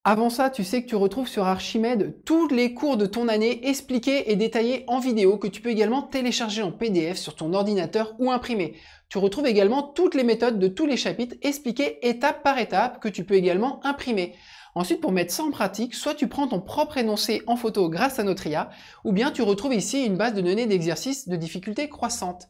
Avant ça, tu sais que tu retrouves sur Archimède tous les cours de ton année expliqués et détaillés en vidéo que tu peux également télécharger en PDF sur ton ordinateur ou imprimer. Tu retrouves également toutes les méthodes de tous les chapitres expliquées étape par étape que tu peux également imprimer. Ensuite, pour mettre ça en pratique, soit tu prends ton propre énoncé en photo grâce à notre IA, ou bien tu retrouves ici une base de données d'exercices de difficulté croissante.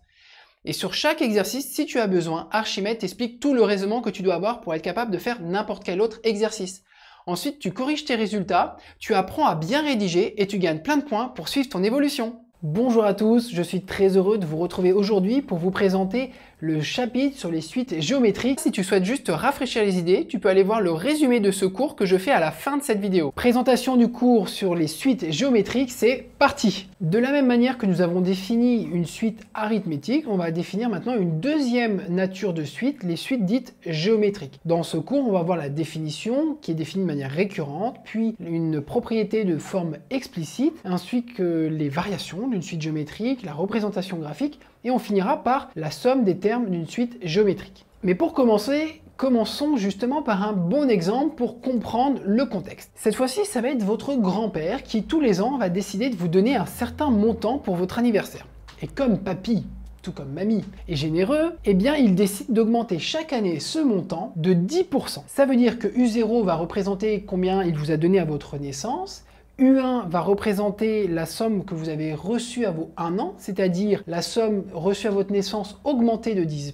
Et sur chaque exercice, si tu as besoin, Archimède t'explique tout le raisonnement que tu dois avoir pour être capable de faire n'importe quel autre exercice. Ensuite, tu corriges tes résultats, tu apprends à bien rédiger et tu gagnes plein de points pour suivre ton évolution. Bonjour à tous, je suis très heureux de vous retrouver aujourd'hui pour vous présenter le chapitre sur les suites géométriques. Si tu souhaites juste te rafraîchir les idées, tu peux aller voir le résumé de ce cours que je fais à la fin de cette vidéo. Présentation du cours sur les suites géométriques, c'est parti! De la même manière que nous avons défini une suite arithmétique, on va définir maintenant une deuxième nature de suite, les suites dites géométriques. Dans ce cours, on va voir la définition qui est définie de manière récurrente, puis une propriété de forme explicite, ainsi que les variations d'une suite géométrique, la représentation graphique, et on finira par la somme des termes d'une suite géométrique. Mais pour commencer, commençons justement par un bon exemple pour comprendre le contexte. Cette fois-ci, ça va être votre grand-père qui, tous les ans, va décider de vous donner un certain montant pour votre anniversaire. Et comme papy, tout comme mamie, est généreux, eh bien il décide d'augmenter chaque année ce montant de 10%. Ça veut dire que U0 va représenter combien il vous a donné à votre naissance, U1 va représenter la somme que vous avez reçue à vos 1 an, c'est-à-dire la somme reçue à votre naissance augmentée de 10%,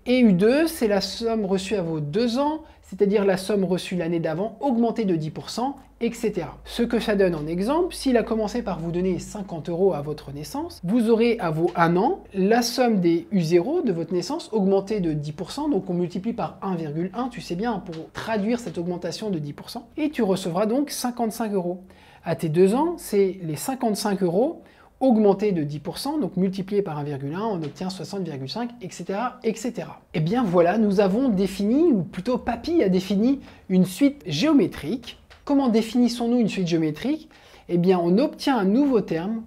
et U2 c'est la somme reçue à vos 2 ans, c'est-à-dire la somme reçue l'année d'avant augmentée de 10%, etc. Ce que ça donne en exemple, s'il a commencé par vous donner 50 € à votre naissance, vous aurez à vos 1 an la somme des U0 de votre naissance augmentée de 10%, donc on multiplie par 1,1, tu sais bien, pour traduire cette augmentation de 10%, et tu recevras donc 55 €. À tes 2 ans, c'est les 55 € augmentés de 10%, donc multiplié par 1,1, on obtient 60,5, etc., etc. Et bien voilà, nous avons défini, ou plutôt Papy a défini une suite géométrique. Comment définissons-nous une suite géométrique? Eh bien, on obtient un nouveau terme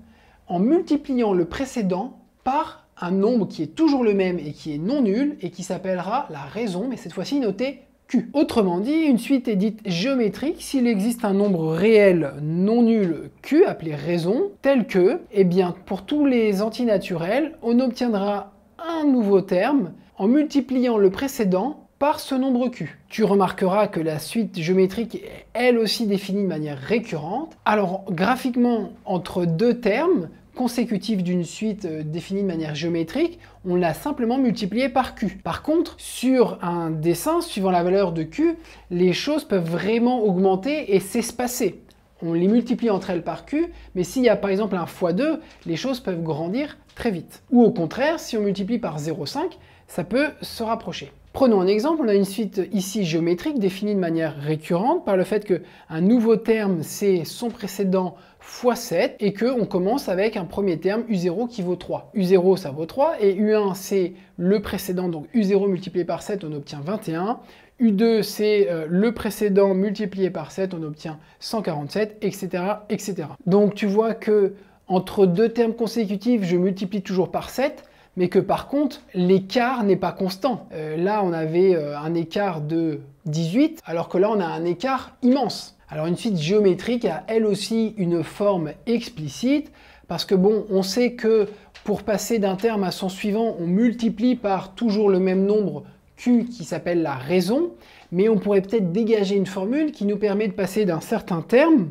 en multipliant le précédent par un nombre qui est toujours le même et qui est non nul et qui s'appellera la raison, mais cette fois-ci noté Q. Autrement dit, une suite est dite géométrique s'il existe un nombre réel non nul Q, appelé raison, tel que, eh bien, pour tous les antinaturels, on obtiendra un nouveau terme en multipliant le précédent par ce nombre Q. Tu remarqueras que la suite géométrique est elle aussi définie de manière récurrente. Alors, graphiquement, entre deux termes consécutifs d'une suite définie de manière géométrique, on l'a simplement multiplié par Q. Par contre, sur un dessin, suivant la valeur de Q, les choses peuvent vraiment augmenter et s'espacer. On les multiplie entre elles par Q, mais s'il y a par exemple un x2, les choses peuvent grandir très vite. Ou au contraire, si on multiplie par 0,5, ça peut se rapprocher. Prenons un exemple, on a une suite ici géométrique définie de manière récurrente par le fait qu'un nouveau terme c'est son précédent fois 7 et qu'on commence avec un premier terme U0 qui vaut 3. U0 ça vaut 3 et U1 c'est le précédent, donc U0 multiplié par 7 on obtient 21. U2 c'est le précédent multiplié par 7 on obtient 147, etc., etc. Donc tu vois que entre deux termes consécutifs je multiplie toujours par 7, mais que par contre, l'écart n'est pas constant. Là, on avait un écart de 18, alors que là, on a un écart immense. Alors, une suite géométrique a elle aussi une forme explicite, parce que bon, on sait que pour passer d'un terme à son suivant, on multiplie par toujours le même nombre Q qui s'appelle la raison, mais on pourrait peut-être dégager une formule qui nous permet de passer d'un certain terme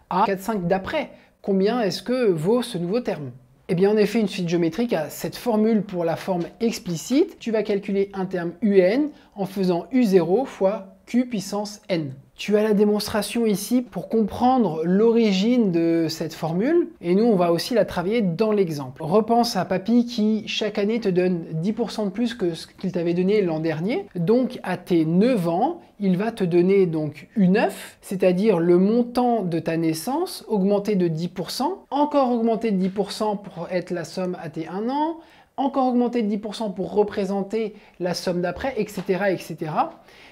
à 4, 5 d'après. Combien est-ce que vaut ce nouveau terme ? Eh bien, en effet, une suite géométrique a cette formule pour la forme explicite. Tu vas calculer un terme UN en faisant U0 fois Q puissance N. Tu as la démonstration ici pour comprendre l'origine de cette formule et nous on va aussi la travailler dans l'exemple. Repense à Papy qui chaque année te donne 10% de plus que ce qu'il t'avait donné l'an dernier. Donc à tes 9 ans, il va te donner donc U9, c'est-à-dire le montant de ta naissance augmenté de 10%, encore augmenté de 10% pour être la somme à tes 1 an, encore augmenté de 10% pour représenter la somme d'après, etc., etc.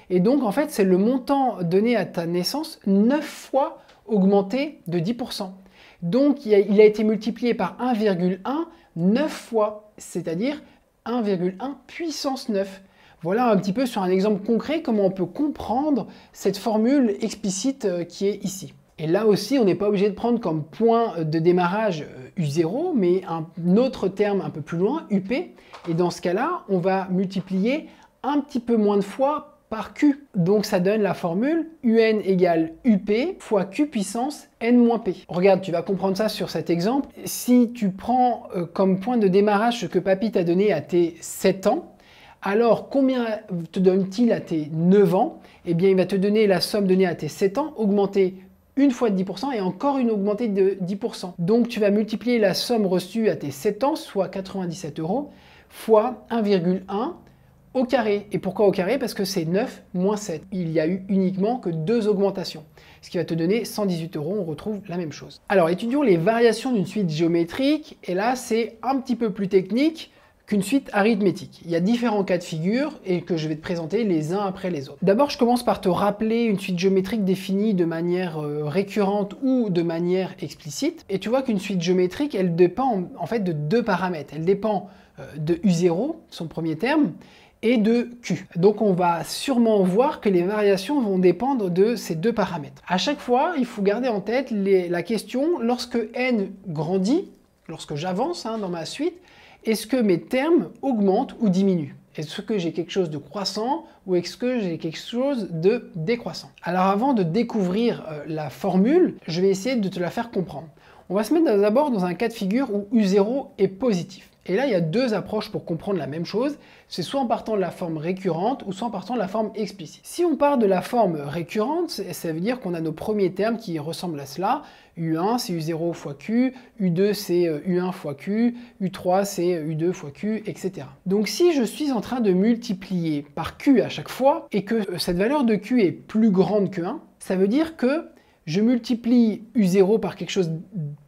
Et donc, en fait, c'est le montant donné à ta naissance 9 fois augmenté de 10%. Donc, il a été multiplié par 1,1 9 fois, c'est-à-dire 1,1 puissance 9. Voilà un petit peu sur un exemple concret comment on peut comprendre cette formule explicite qui est ici. Et là aussi, on n'est pas obligé de prendre comme point de démarrage U0, mais un autre terme un peu plus loin, UP. Et dans ce cas-là, on va multiplier un petit peu moins de fois par Q. Donc ça donne la formule UN égale UP fois Q puissance N moins P. Regarde, tu vas comprendre ça sur cet exemple. Si tu prends comme point de démarrage ce que papy t'a donné à tes 7 ans, alors combien te donne-t-il à tes 9 ans? Eh bien, il va te donner la somme donnée à tes 7 ans, augmentée une fois de 10% et encore une augmentée de 10%. Donc tu vas multiplier la somme reçue à tes 7 ans, soit 97 €, fois 1,1 au carré. Et pourquoi au carré? Parce que c'est 9 moins 7. Il y a eu uniquement que 2 augmentations. Ce qui va te donner 118 €, on retrouve la même chose. Alors étudions les variations d'une suite géométrique, et là c'est un petit peu plus technique qu'une suite arithmétique. Il y a différents cas de figure et que je vais te présenter les uns après les autres. D'abord, je commence par te rappeler une suite géométrique définie de manière récurrente ou de manière explicite. Et tu vois qu'une suite géométrique, elle dépend en fait de 2 paramètres. Elle dépend de U0, son premier terme, et de Q. Donc on va sûrement voir que les variations vont dépendre de ces 2 paramètres. À chaque fois, il faut garder en tête la question, lorsque n grandit, lorsque j'avance dans ma suite, est-ce que mes termes augmentent ou diminuent? Est-ce que j'ai quelque chose de croissant ou est-ce que j'ai quelque chose de décroissant? Alors avant de découvrir la formule, je vais essayer de te la faire comprendre. On va se mettre d'abord dans un cas de figure où U0 est positif. Et là, il y a 2 approches pour comprendre la même chose. C'est soit en partant de la forme récurrente ou soit en partant de la forme explicite. Si on part de la forme récurrente, ça veut dire qu'on a nos premiers termes qui ressemblent à cela. U1, c'est U0 fois Q, U2, c'est U1 fois Q, U3, c'est U2 fois Q, etc. Donc si je suis en train de multiplier par Q à chaque fois et que cette valeur de Q est plus grande que 1, ça veut dire que je multiplie U0 par quelque chose de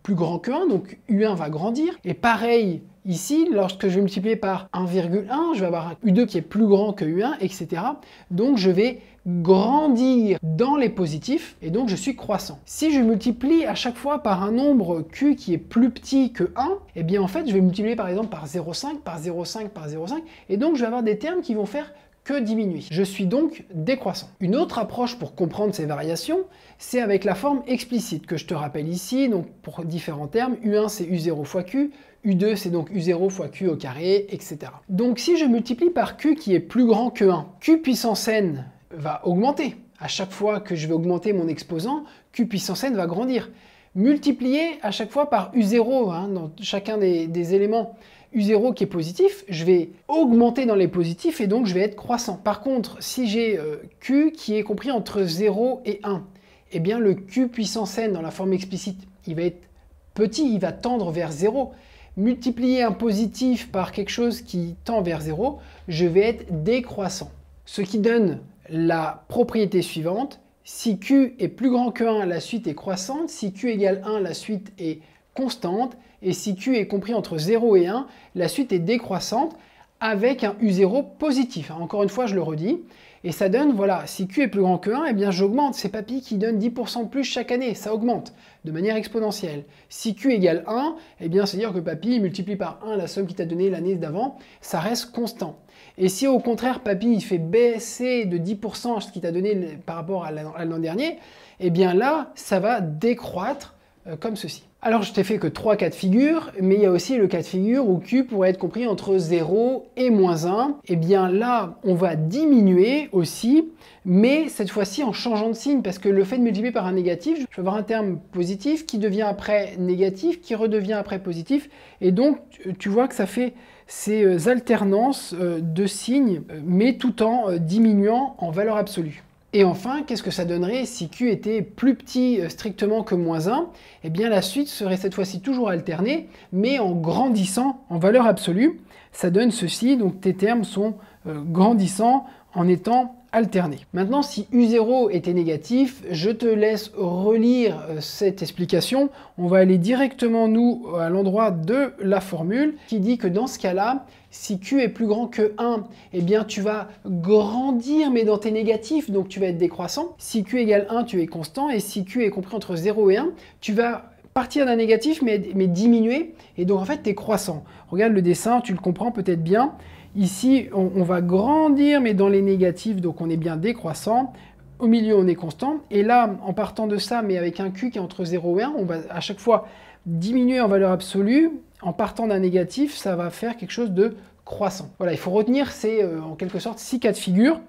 plus grand que 1, donc U1 va grandir. Et pareil, ici, lorsque je vais multiplier par 1,1, je vais avoir un U2 qui est plus grand que U1, etc. Donc je vais grandir dans les positifs et donc je suis croissant. Si je multiplie à chaque fois par un nombre Q qui est plus petit que 1, eh bien en fait je vais multiplier par exemple par 0,5, par 0,5, par 0,5 et donc je vais avoir des termes qui vont faire que diminuer. Je suis donc décroissant. Une autre approche pour comprendre ces variations, c'est avec la forme explicite que je te rappelle ici, donc pour différents termes, U1 c'est U0 fois Q, U2 c'est donc U0 fois Q au carré, etc. Donc si je multiplie par Q qui est plus grand que 1, Q puissance N va augmenter. À chaque fois que je vais augmenter mon exposant, Q puissance N va grandir. Multiplier à chaque fois par U0 dans chacun des éléments. U0 qui est positif, je vais augmenter dans les positifs et donc je vais être croissant. Par contre, si j'ai Q qui est compris entre 0 et 1, eh bien le Q puissance N dans la forme explicite, il va être petit, il va tendre vers 0. Multiplier un positif par quelque chose qui tend vers 0, je vais être décroissant. Ce qui donne la propriété suivante, si Q est plus grand que 1, la suite est croissante, si Q égale 1, la suite est constante, et si Q est compris entre 0 et 1, la suite est décroissante avec un U0 positif. Encore une fois, je le redis. Et ça donne, voilà, si Q est plus grand que 1, eh bien j'augmente. C'est papy qui donne 10% de plus chaque année. Ça augmente de manière exponentielle. Si Q égale 1, eh bien c'est-à-dire que papy multiplie par 1 la somme qu'il t'a donnée l'année d'avant. Ça reste constant. Et si au contraire, papy il fait baisser de 10% ce qu'il t'a donné par rapport à l'an dernier, eh bien là, ça va décroître comme ceci. Alors je t'ai fait que 3 cas de figure, mais il y a aussi le cas de figure où Q pourrait être compris entre 0 et moins 1. Et bien là, on va diminuer aussi, mais cette fois-ci en changeant de signe, parce que le fait de multiplier par un négatif, je vais avoir un terme positif qui devient après négatif, qui redevient après positif, et donc tu vois que ça fait ces alternances de signes, mais tout en diminuant en valeur absolue. Et enfin, qu'est-ce que ça donnerait si Q était plus petit strictement que moins 1? Eh bien la suite serait cette fois-ci toujours alternée, mais en grandissant en valeur absolue. Ça donne ceci, donc tes termes sont grandissants en étant alternés. Maintenant, si U0 était négatif, je te laisse relire cette explication. On va aller directement, nous, à l'endroit de la formule, qui dit que dans ce cas-là, si Q est plus grand que 1, eh bien tu vas grandir, mais dans tes négatifs, donc tu vas être décroissant. Si Q égale 1, tu es constant, et si Q est compris entre 0 et 1, tu vas partir d'un négatif, mais diminuer, et donc en fait, tu es croissant. Regarde le dessin, tu le comprends peut-être bien. Ici, on va grandir, mais dans les négatifs, donc on est bien décroissant. Au milieu, on est constant. Et là, en partant de ça, mais avec un Q qui est entre 0 et 1, on va à chaque fois diminuer en valeur absolue. En partant d'un négatif, ça va faire quelque chose de croissant. Voilà, il faut retenir ces, en quelque sorte, 6 cas de figure.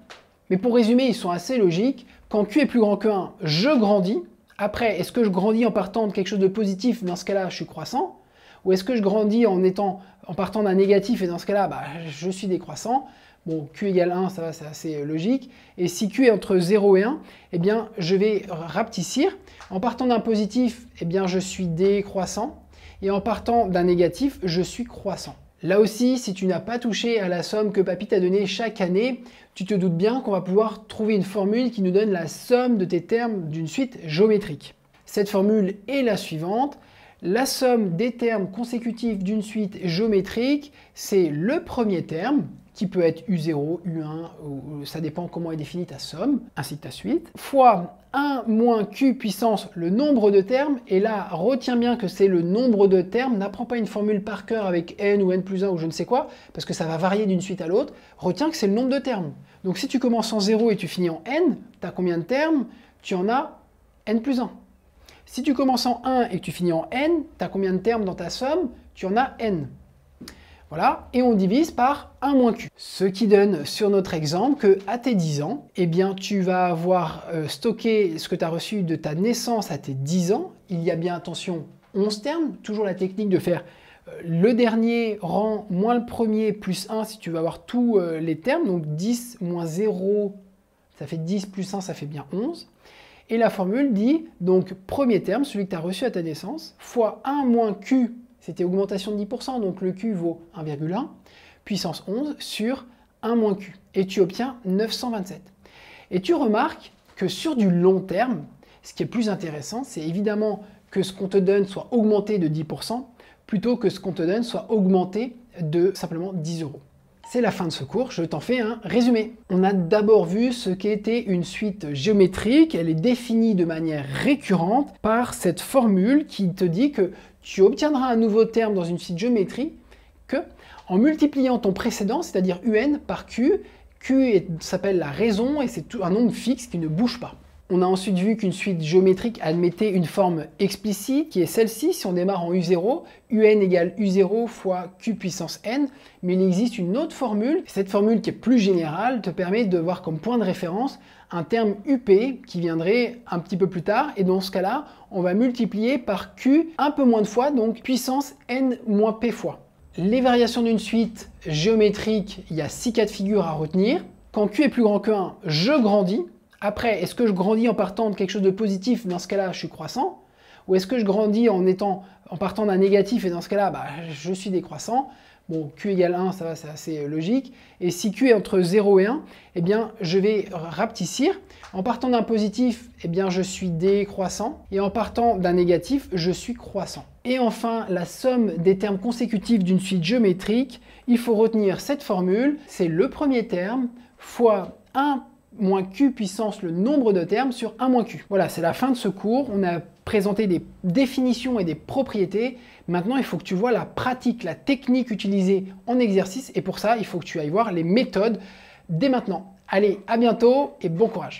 Mais pour résumer, ils sont assez logiques. Quand Q est plus grand que 1, je grandis. Après, est-ce que je grandis en partant de quelque chose de positif? Dans ce cas-là, je suis croissant. Ou est-ce que je grandis en partant d'un négatif et dans ce cas-là, je suis décroissant? Bon, Q égale 1, ça va, c'est assez logique. Et si Q est entre 0 et 1, eh bien, je vais rapetissir. En partant d'un positif, eh bien, je suis décroissant. Et en partant d'un négatif, je suis croissant. Là aussi, si tu n'as pas touché à la somme que papy t'a donnée chaque année, tu te doutes bien qu'on va pouvoir trouver une formule qui nous donne la somme de tes termes d'une suite géométrique. Cette formule est la suivante. La somme des termes consécutifs d'une suite géométrique, c'est le premier terme, qui peut être U0, U1, ou ça dépend comment est définie ta somme, ainsi que ta suite, fois 1 moins Q puissance le nombre de termes, et là, retiens bien que c'est le nombre de termes, n'apprends pas une formule par cœur avec n ou n plus 1 ou je ne sais quoi, parce que ça va varier d'une suite à l'autre, retiens que c'est le nombre de termes. Donc si tu commences en 0 et tu finis en n, tu as combien de termes? Tu en as n plus 1. Si tu commences en 1 et que tu finis en n, tu as combien de termes dans ta somme? Tu en as n. Voilà, et on divise par 1 moins Q. Ce qui donne sur notre exemple que à tes 10 ans, eh bien, tu vas avoir stocké ce que tu as reçu de ta naissance à tes 10 ans. Il y a bien, attention, 11 termes, toujours la technique de faire le dernier rang moins le premier plus 1 si tu veux avoir tous les termes. Donc 10 moins 0, ça fait 10 plus 1, ça fait bien 11. Et la formule dit, donc premier terme, celui que tu as reçu à ta naissance, fois 1 moins Q, c'était augmentation de 10%, donc le Q vaut 1,1, puissance 11 sur 1 moins Q. Et tu obtiens 927. Et tu remarques que sur du long terme, ce qui est plus intéressant, c'est évidemment que ce qu'on te donne soit augmenté de 10%, plutôt que ce qu'on te donne soit augmenté de simplement 10 euros. C'est la fin de ce cours, je t'en fais un résumé. On a d'abord vu ce qu'était une suite géométrique, elle est définie de manière récurrente par cette formule qui te dit que tu obtiendras un nouveau terme dans une suite géométrique que en multipliant ton précédent, c'est-à-dire UN par Q, Q s'appelle la raison et c'est un nombre fixe qui ne bouge pas. On a ensuite vu qu'une suite géométrique admettait une forme explicite, qui est celle-ci, si on démarre en U0, UN égale U0 fois Q puissance N, mais il existe une autre formule, cette formule qui est plus générale, te permet de voir comme point de référence un terme UP qui viendrait un petit peu plus tard, et dans ce cas-là, on va multiplier par Q un peu moins de fois, donc puissance N moins P fois. Les variations d'une suite géométrique, il y a 6 cas de figure à retenir. Quand Q est plus grand que 1, je grandis. Après, est-ce que je grandis en partant de quelque chose de positif? Dans ce cas-là, je suis croissant. Ou est-ce que je grandis en partant d'un négatif et dans ce cas-là, je suis décroissant? Bon, Q égale 1, ça va, c'est assez logique. Et si Q est entre 0 et 1, eh bien, je vais rapetissir. En partant d'un positif, eh bien, je suis décroissant. Et en partant d'un négatif, je suis croissant. Et enfin, la somme des termes consécutifs d'une suite géométrique, il faut retenir cette formule. C'est le premier terme fois 1 moins Q puissance le nombre de termes sur 1 moins Q. Voilà, c'est la fin de ce cours. On a présenté des définitions et des propriétés. Maintenant, il faut que tu vois la pratique, la technique utilisée en exercice. Et pour ça, il faut que tu ailles voir les méthodes dès maintenant. Allez, à bientôt et bon courage.